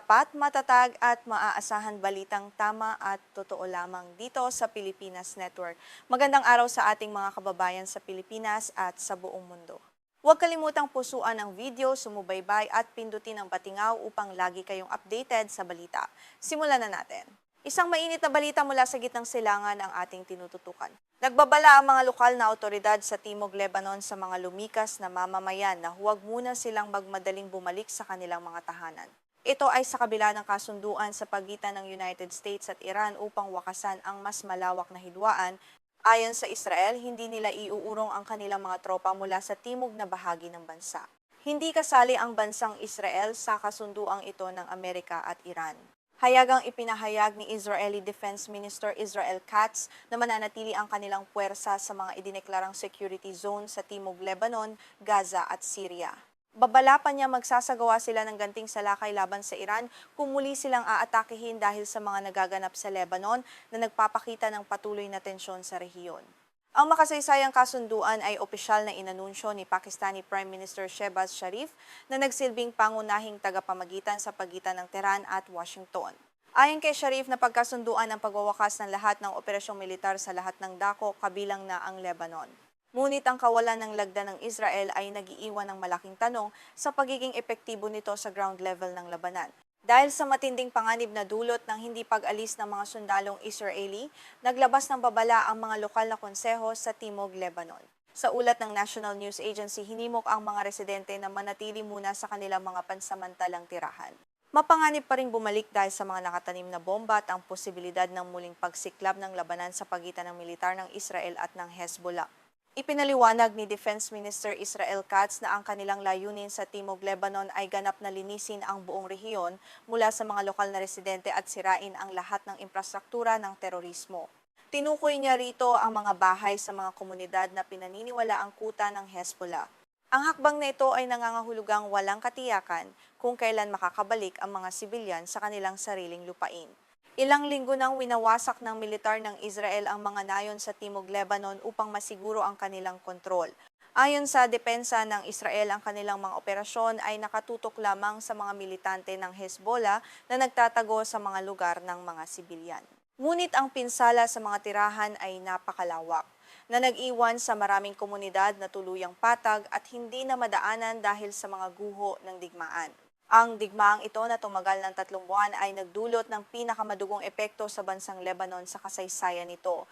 tapat, matatag at maaasahan balitang tama at totoo lamang dito sa Pilipinas Network. Magandang araw sa ating mga kababayan sa Pilipinas at sa buong mundo. Huwag kalimutang pusuan ang video, sumubaybay at pindutin ang patingaw upang lagi kayong updated sa balita. Simulan na natin. Isang mainit na balita mula sa gitnang silangan ang ating tinututukan. Nagbabala ang mga lokal na awtoridad sa Timog Lebanon sa mga lumikas na mamamayan na huwag muna silang magmadaling bumalik sa kanilang mga tahanan. Ito ay sa kabila ng kasunduan sa pagitan ng United States at Iran upang wakasan ang mas malawak na hidwaan. Ayon sa Israel, hindi nila iuurong ang kanilang mga tropa mula sa timog na bahagi ng bansa. Hindi kasali ang bansang Israel sa kasunduang ito ng Amerika at Iran. Hayagang ipinahayag ni Israeli Defense Minister Israel Katz na mananatili ang kanilang puwersa sa mga idineklarang security zone sa Timog Lebanon, Gaza at Syria. Babala pa niya magsasagawa sila ng ganting salakay laban sa Iran kung muli silang aatakihin dahil sa mga nagaganap sa Lebanon na nagpapakita ng patuloy na tensyon sa rehiyon. Ang makasaysayang kasunduan ay opisyal na inanunsyo ni Pakistani Prime Minister Shehbaz Sharif na nagsilbing pangunahing tagapamagitan sa pagitan ng Tehran at Washington. Ayon kay Sharif na pagkasunduan ang pagwawakas ng lahat ng operasyong militar sa lahat ng dako kabilang na ang Lebanon. Ngunit ang kawalan ng lagda ng Israel ay nag-iiwan ng malaking tanong sa pagiging epektibo nito sa ground level ng labanan. Dahil sa matinding panganib na dulot ng hindi pag-alis ng mga sundalong Israeli, naglabas ng babala ang mga lokal na konseho sa Timog Lebanon. Sa ulat ng National News Agency, hinimok ang mga residente na manatili muna sa kanilang mga pansamantalang tirahan. Mapanganib pa rin bumalik dahil sa mga nakatanim na bomba at ang posibilidad ng muling pagsiklab ng labanan sa pagitan ng militar ng Israel at ng Hezbollah. Ipinaliwanag ni Defense Minister Israel Katz na ang kanilang layunin sa Timog Lebanon ay ganap na linisin ang buong rehiyon mula sa mga lokal na residente at sirain ang lahat ng infrastruktura ng terorismo. Tinukoy niya rito ang mga bahay sa mga komunidad na pinaniniwala ang kuta ng Hezbollah. Ang hakbang na ito ay nangangahulugang walang katiyakan kung kailan makakabalik ang mga sibilyan sa kanilang sariling lupain. Ilang linggo nang winawasak ng militar ng Israel ang mga nayon sa Timog Lebanon upang masiguro ang kanilang kontrol. Ayon sa depensa ng Israel, ang kanilang mga operasyon ay nakatutok lamang sa mga militante ng Hezbollah na nagtatago sa mga lugar ng mga sibilyan. Ngunit ang pinsala sa mga tirahan ay napakalawak, na nag-iwan sa maraming komunidad na tuluyang patag at hindi na madaanan dahil sa mga guho ng digmaan. Ang digmaang ito na tumagal ng 3 buwan ay nagdulot ng pinakamadugong epekto sa bansang Lebanon sa kasaysayan nito.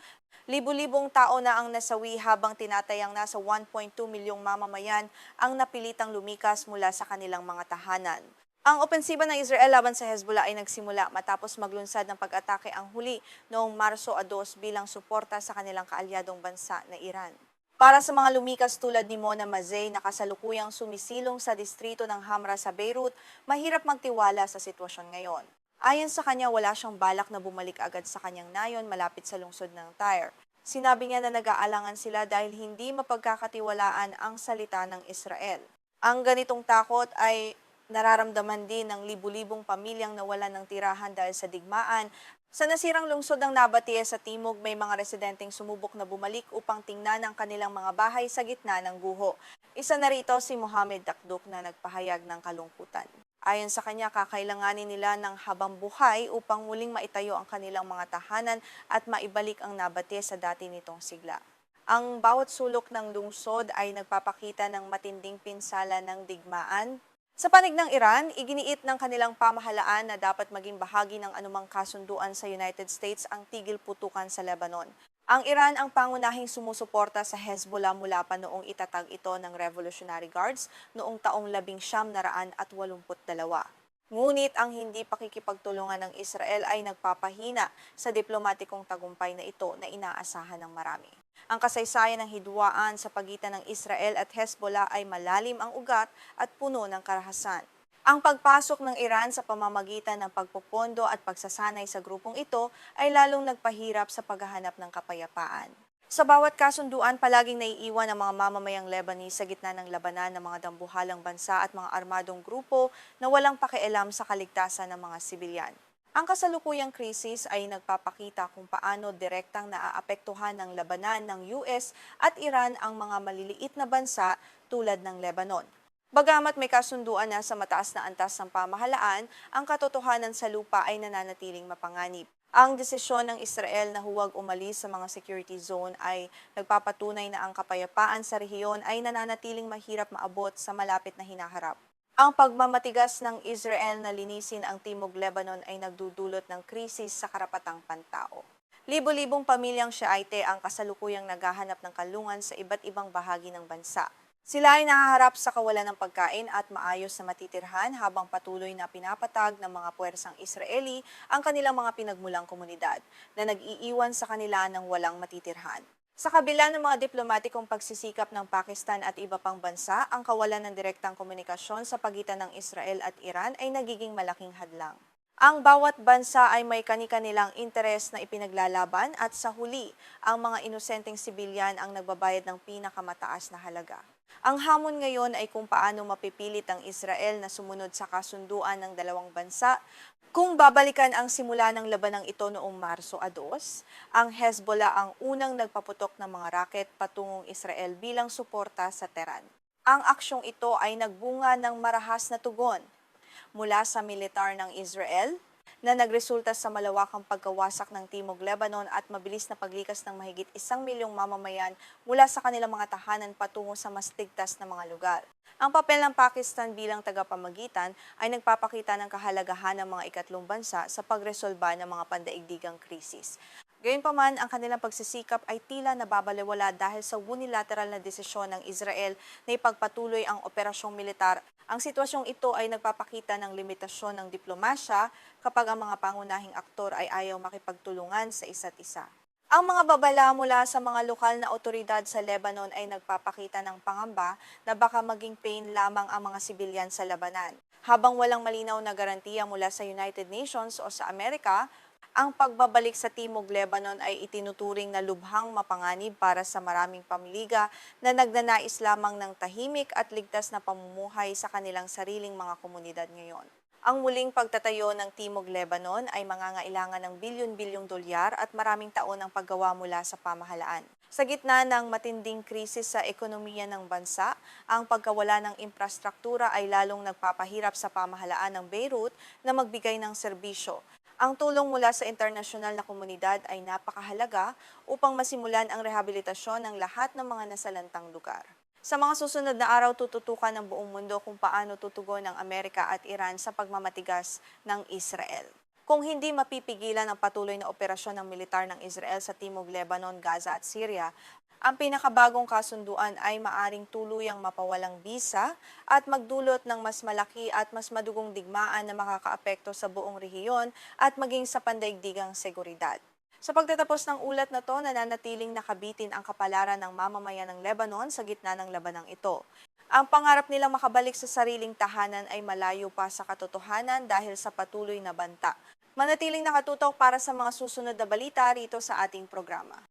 Libu-libong tao na ang nasawi habang tinatayang nasa 1.2 milyong mamamayan ang napilitang lumikas mula sa kanilang mga tahanan. Ang opensiba ng Israel laban sa Hezbollah ay nagsimula matapos maglunsad ng pag-atake ang huli noong Marso 2 bilang suporta sa kanilang kaalyadong bansa na Iran. Para sa mga lumikas tulad ni Mona Mazei na kasalukuyang sumisilong sa distrito ng Hamra sa Beirut, mahirap magtiwala sa sitwasyon ngayon. Ayon sa kanya, wala siyang balak na bumalik agad sa kanyang nayon malapit sa lungsod ng Tyre. Sinabi niya na nag-aalangan sila dahil hindi mapagkakatiwalaan ang salita ng Israel. Ang ganitong takot ay nararamdaman din ng libu-libong pamilyang nawalan ng tirahan dahil sa digmaan. Sa nasirang lungsod ng Nabatie sa Timog, may mga residenteng sumubok na bumalik upang tingnan ang kanilang mga bahay sa gitna ng guho. Isa na rito si Mohamed Dakduk na nagpahayag ng kalungkutan. Ayon sa kanya, kakailanganin nila ng habang buhay upang muling maitayo ang kanilang mga tahanan at maibalik ang Nabatie sa dati nitong sigla. Ang bawat sulok ng lungsod ay nagpapakita ng matinding pinsala ng digmaan. Sa panig ng Iran, iginiit ng kanilang pamahalaan na dapat maging bahagi ng anumang kasunduan sa United States ang tigil putukan sa Lebanon. Ang Iran ang pangunahing sumusuporta sa Hezbollah mula pa noong itatag ito ng Revolutionary Guards noong taong 1982. Ngunit ang hindi pakikipagtulungan ng Israel ay nagpapahina sa diplomatikong tagumpay na ito na inaasahan ng marami. Ang kasaysayan ng hidwaan sa pagitan ng Israel at Hezbollah ay malalim ang ugat at puno ng karahasan. Ang pagpasok ng Iran sa pamamagitan ng pagpopondo at pagsasanay sa grupong ito ay lalong nagpahirap sa paghahanap ng kapayapaan. Sa bawat kasunduan, palaging naiiwan ang mga mamamayang Lebanese sa gitna ng labanan ng mga dambuhalang bansa at mga armadong grupo na walang pakialam sa kaligtasan ng mga sibilyan. Ang kasalukuyang krisis ay nagpapakita kung paano direktang naaapektuhan ng labanan ng US at Iran ang mga maliliit na bansa tulad ng Lebanon. Bagamat may kasunduan na sa mataas na antas ng pamahalaan, ang katotohanan sa lupa ay nananatiling mapanganib. Ang desisyon ng Israel na huwag umalis sa mga security zone ay nagpapatunay na ang kapayapaan sa rehiyon ay nananatiling mahirap maabot sa malapit na hinaharap. Ang pagmamatigas ng Israel na linisin ang Timog Lebanon ay nagdudulot ng krisis sa karapatang pantao. Libo-libong pamilyang Shiite ang kasalukuyang naghahanap ng kalungan sa iba't ibang bahagi ng bansa. Sila ay nahaharap sa kawalan ng pagkain at maayos na matitirhan habang patuloy na pinapatag ng mga puwersang Israeli ang kanilang mga pinagmulang komunidad na nag-iiwan sa kanila ng walang matitirhan. Sa kabila ng mga diplomatikong pagsisikap ng Pakistan at iba pang bansa, ang kawalan ng direktang komunikasyon sa pagitan ng Israel at Iran ay nagiging malaking hadlang. Ang bawat bansa ay may kani-kanilang interes na ipinaglalaban at sa huli, ang mga inosenteng sibilyan ang nagbabayad ng pinakamataas na halaga. Ang hamon ngayon ay kung paano mapipilit ang Israel na sumunod sa kasunduan ng dalawang bansa. Kung babalikan ang simula ng labanang ito noong Marso 2, ang Hezbollah ang unang nagpaputok ng mga raket patungong Israel bilang suporta sa Tehran. Ang aksyong ito ay nagbunga ng marahas na tugon mula sa militar ng Israel na nagresulta sa malawakang pagkawasak ng Timog Lebanon at mabilis na paglikas ng mahigit 1 milyong mamamayan mula sa kanilang mga tahanan patungo sa mas ligtas na mga lugar. Ang papel ng Pakistan bilang tagapamagitan ay nagpapakita ng kahalagahan ng mga ikatlong bansa sa pagresolba ng mga pandaigdigang krisis. Gayunpaman, ang kanilang pagsisikap ay tila nababalewala dahil sa unilateral na desisyon ng Israel na ipagpatuloy ang operasyong militar. Ang sitwasyong ito ay nagpapakita ng limitasyon ng diplomasya kapag ang mga pangunahing aktor ay ayaw makipagtulungan sa isa't isa. Ang mga babala mula sa mga lokal na otoridad sa Lebanon ay nagpapakita ng pangamba na baka maging pain lamang ang mga sibilyan sa labanan. Habang walang malinaw na garantiya mula sa United Nations o sa Amerika, ang pagbabalik sa Timog Lebanon ay itinuturing na lubhang mapanganib para sa maraming pamiliga na nagnanais lamang ng tahimik at ligtas na pamumuhay sa kanilang sariling mga komunidad ngayon. Ang muling pagtatayo ng Timog Lebanon ay mangangailangan ng bilyon-bilyong dolyar at maraming taon ng paggawa mula sa pamahalaan. Sa gitna ng matinding krisis sa ekonomiya ng bansa, ang pagkawala ng infrastruktura ay lalong nagpapahirap sa pamahalaan ng Beirut na magbigay ng serbisyo. Ang tulong mula sa internasyonal na komunidad ay napakahalaga upang masimulan ang rehabilitasyon ng lahat ng mga nasalantang lugar. Sa mga susunod na araw, tututukan ng buong mundo kung paano tutugon ng Amerika at Iran sa pagmamatigas ng Israel. Kung hindi mapipigilan ang patuloy na operasyon ng militar ng Israel sa Timog Lebanon, Gaza at Syria, ang pinakabagong kasunduan ay maaring tuluyang mapawalang bisa at magdulot ng mas malaki at mas madugong digmaan na makakaapekto sa buong rehiyon at maging sa pandaigdigang seguridad. Sa pagtatapos ng ulat na to, nananatiling nakabitin ang kapalaran ng mamamayan ng Lebanon sa gitna ng labanang ito. Ang pangarap nilang makabalik sa sariling tahanan ay malayo pa sa katotohanan dahil sa patuloy na banta. Manatiling nakatutok para sa mga susunod na balita rito sa ating programa.